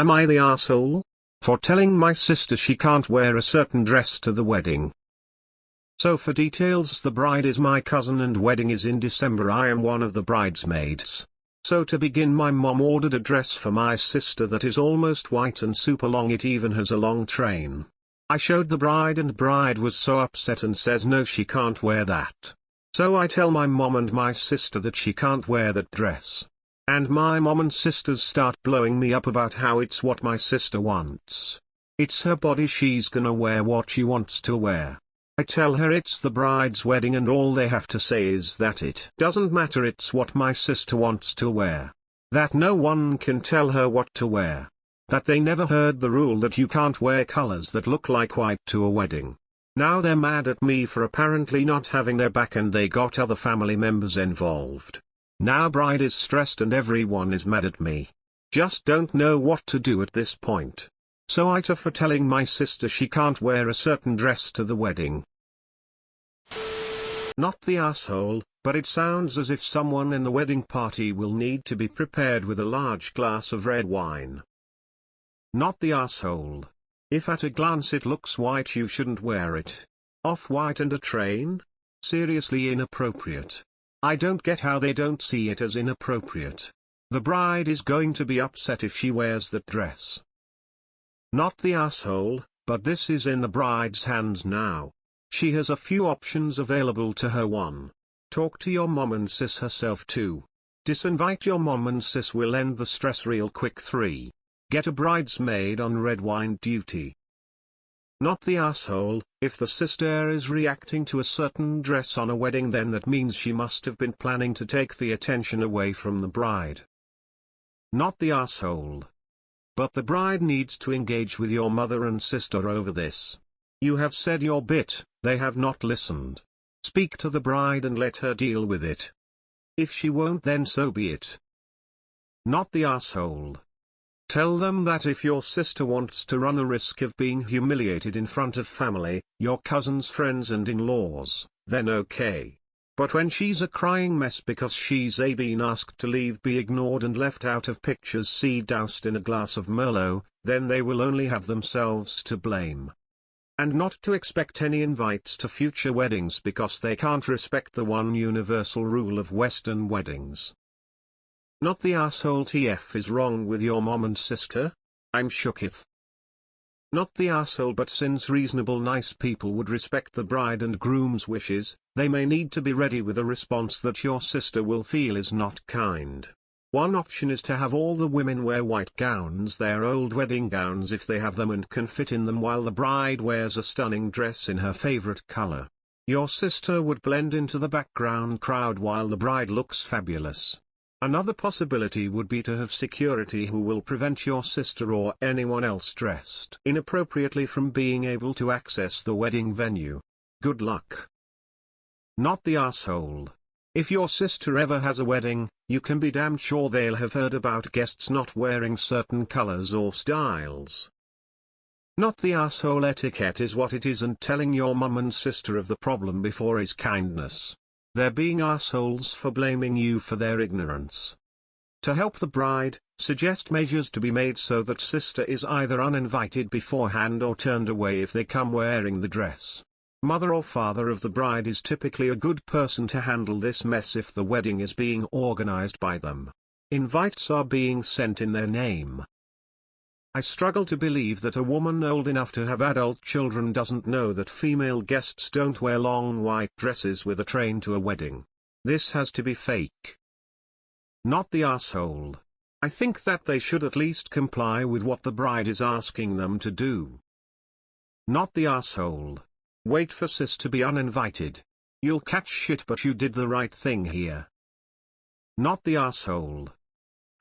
Am I the asshole? For telling my sister she can't wear a certain dress to the wedding. So for details, the bride is my cousin and wedding is in December. I am one of the bridesmaids. So to begin, my mom ordered a dress for my sister that is almost white and super long. It even has a long train. I showed the bride and bride was so upset and says no, she can't wear that. So I tell my mom and my sister that she can't wear that dress. And my mom and sisters start blowing me up about how it's what my sister wants. It's her body, she's gonna wear what she wants to wear. I tell her it's the bride's wedding and all they have to say is that it doesn't matter, it's what my sister wants to wear. That no one can tell her what to wear. That they never heard the rule that you can't wear colors that look like white to a wedding. Now they're mad at me for apparently not having their back and they got other family members involved. Now bride is stressed and everyone is mad at me. Just don't know what to do at this point. So AITA for telling my sister she can't wear a certain dress to the wedding. Not the asshole, but it sounds as if someone in the wedding party will need to be prepared with a large glass of red wine. Not the asshole. If at a glance it looks white, you shouldn't wear it. Off-white and a train? Seriously inappropriate. I don't get how they don't see it as inappropriate. The bride is going to be upset if she wears that dress. Not the asshole, but this is in the bride's hands now. She has a few options available to her. 1. Talk to your mom and sis herself. 2. Disinvite your mom and sis will end the stress real quick. 3. Get a bridesmaid on red wine duty. Not the asshole. If the sister is reacting to a certain dress on a wedding, then that means she must have been planning to take the attention away from the bride. Not the asshole. But the bride needs to engage with your mother and sister over this. You have said your bit, they have not listened. Speak to the bride and let her deal with it. If she won't, then so be it. Not the asshole. Tell them that if your sister wants to run the risk of being humiliated in front of family, your cousin's friends and in-laws, then okay. But when she's a crying mess because she's been asked to leave, be ignored and left out of pictures, see doused in a glass of Merlot, then they will only have themselves to blame. And not to expect any invites to future weddings because they can't respect the one universal rule of Western weddings. Not the asshole. TF is wrong with your mom and sister? I'm shooketh. Not the asshole, but since reasonable nice people would respect the bride and groom's wishes, they may need to be ready with a response that your sister will feel is not kind. One option is to have all the women wear white gowns, their old wedding gowns if they have them and can fit in them, while the bride wears a stunning dress in her favorite color. Your sister would blend into the background crowd while the bride looks fabulous. Another possibility would be to have security who will prevent your sister or anyone else dressed inappropriately from being able to access the wedding venue. Good luck. Not the asshole. If your sister ever has a wedding, you can be damn sure they'll have heard about guests not wearing certain colors or styles. Not the asshole. Etiquette is what it is, and telling your mum and sister of the problem before is kindness. They're being assholes for blaming you for their ignorance. To help the bride, suggest measures to be made so that sister is either uninvited beforehand or turned away if they come wearing the dress. Mother or father of the bride is typically a good person to handle this mess if the wedding is being organized by them. Invites are being sent in their name. I struggle to believe that a woman old enough to have adult children doesn't know that female guests don't wear long white dresses with a train to a wedding. This has to be fake. Not the asshole. I think that they should at least comply with what the bride is asking them to do. Not the asshole. Wait for sis to be uninvited. You'll catch shit, but you did the right thing here. Not the asshole.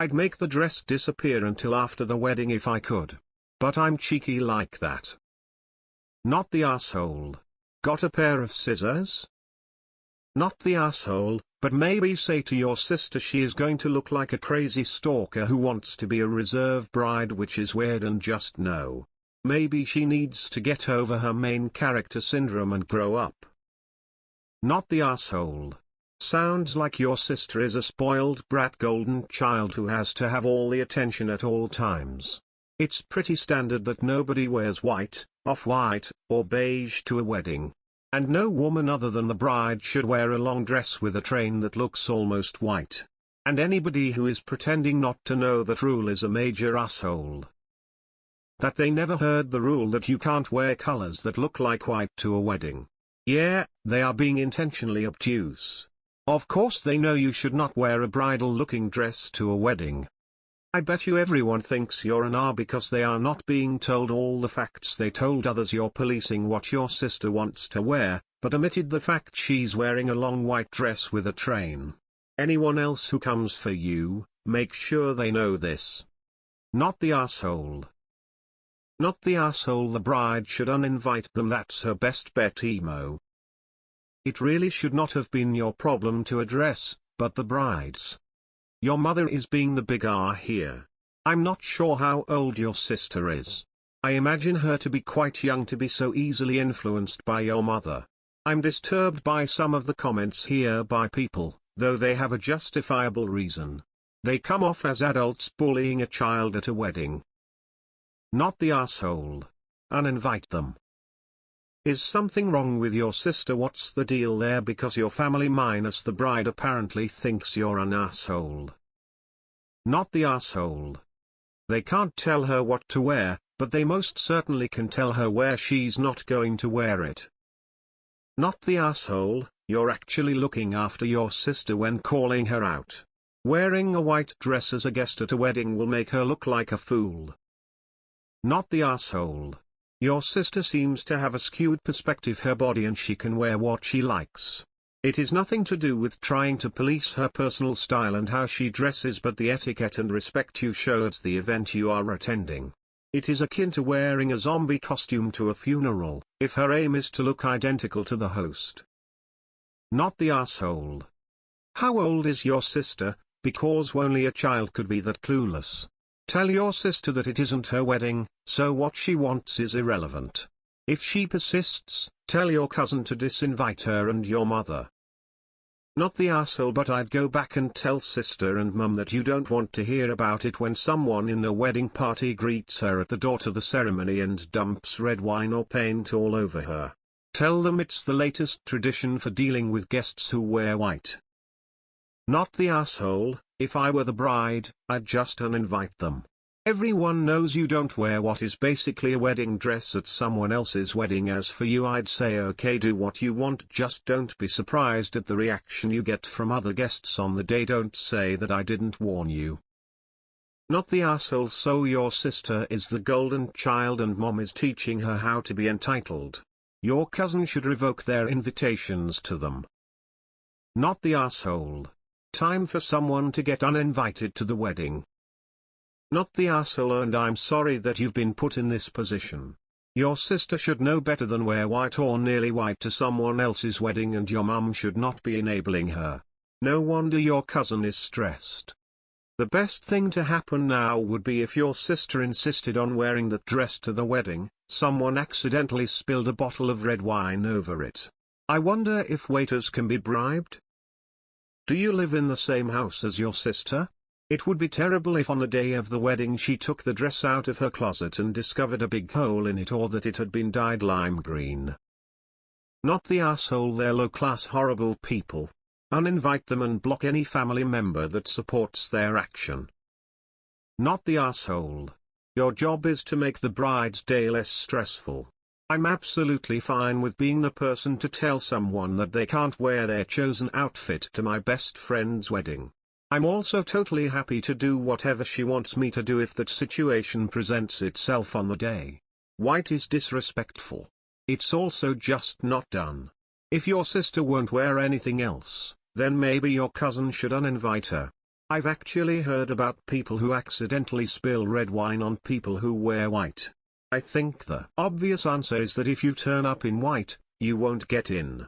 I'd make the dress disappear until after the wedding if I could. But I'm cheeky like that. Not the asshole. Got a pair of scissors? Not the asshole, but maybe say to your sister she is going to look like a crazy stalker who wants to be a reserve bride, which is weird, and just know. Maybe she needs to get over her main character syndrome and grow up. Not the asshole. Sounds like your sister is a spoiled brat golden child who has to have all the attention at all times. It's pretty standard that nobody wears white, off-white, or beige to a wedding. And no woman other than the bride should wear a long dress with a train that looks almost white. And anybody who is pretending not to know that rule is a major asshole. That they never heard the rule that you can't wear colors that look like white to a wedding. Yeah, they are being intentionally obtuse. Of course they know you should not wear a bridal-looking dress to a wedding. I bet you everyone thinks you're an R because they are not being told all the facts they told others. You're policing what your sister wants to wear, but omitted the fact she's wearing a long white dress with a train. Anyone else who comes for you, make sure they know this. Not the asshole. Not the asshole. The bride should uninvite them. That's her best bet, emo. It really should not have been your problem to address, but the bride's. Your mother is being the big R here. I'm not sure how old your sister is. I imagine her to be quite young to be so easily influenced by your mother. I'm disturbed by some of the comments here by people, though they have a justifiable reason. They come off as adults bullying a child at a wedding. Not the asshole. Uninvite them. Is something wrong with your sister? What's the deal there? Because your family minus the bride apparently thinks you're an asshole. Not the asshole. They can't tell her what to wear, but they most certainly can tell her where she's not going to wear it. Not the asshole. You're actually looking after your sister when calling her out. Wearing a white dress as a guest at a wedding will make her look like a fool. Not the asshole. Your sister seems to have a skewed perspective, her body, and she can wear what she likes. It is nothing to do with trying to police her personal style and how she dresses, but the etiquette and respect you show at the event you are attending. It is akin to wearing a zombie costume to a funeral, if her aim is to look identical to the host. Not the asshole. How old is your sister? Because only a child could be that clueless. Tell your sister that it isn't her wedding, so what she wants is irrelevant. If she persists, tell your cousin to disinvite her and your mother. Not the asshole, but I'd go back and tell sister and mum that you don't want to hear about it when someone in the wedding party greets her at the door to the ceremony and dumps red wine or paint all over her. Tell them it's the latest tradition for dealing with guests who wear white. Not the asshole. If I were the bride, I'd just uninvite them. Everyone knows you don't wear what is basically a wedding dress at someone else's wedding. As for you, I'd say okay, do what you want, just don't be surprised at the reaction you get from other guests on the day. Don't say that I didn't warn you. Not the asshole. So your sister is the golden child and mom is teaching her how to be entitled. Your cousin should revoke their invitations to them. Not the asshole. Time for someone to get uninvited to the wedding. Not the asshole, and I'm sorry that you've been put in this position. Your sister should know better than wear white or nearly white to someone else's wedding, and your mum should not be enabling her. No wonder your cousin is stressed. The best thing to happen now would be if your sister insisted on wearing that dress to the wedding, someone accidentally spilled a bottle of red wine over it. I wonder if waiters can be bribed? Do you live in the same house as your sister? It would be terrible if on the day of the wedding she took the dress out of her closet and discovered a big hole in it, or that it had been dyed lime green. Not the asshole. They're low-class horrible people. Uninvite them and block any family member that supports their action. Not the asshole. Your job is to make the bride's day less stressful. I'm absolutely fine with being the person to tell someone that they can't wear their chosen outfit to my best friend's wedding. I'm also totally happy to do whatever she wants me to do if that situation presents itself on the day. White is disrespectful. It's also just not done. If your sister won't wear anything else, then maybe your cousin should uninvite her. I've actually heard about people who accidentally spill red wine on people who wear white. I think the obvious answer is that if you turn up in white, you won't get in.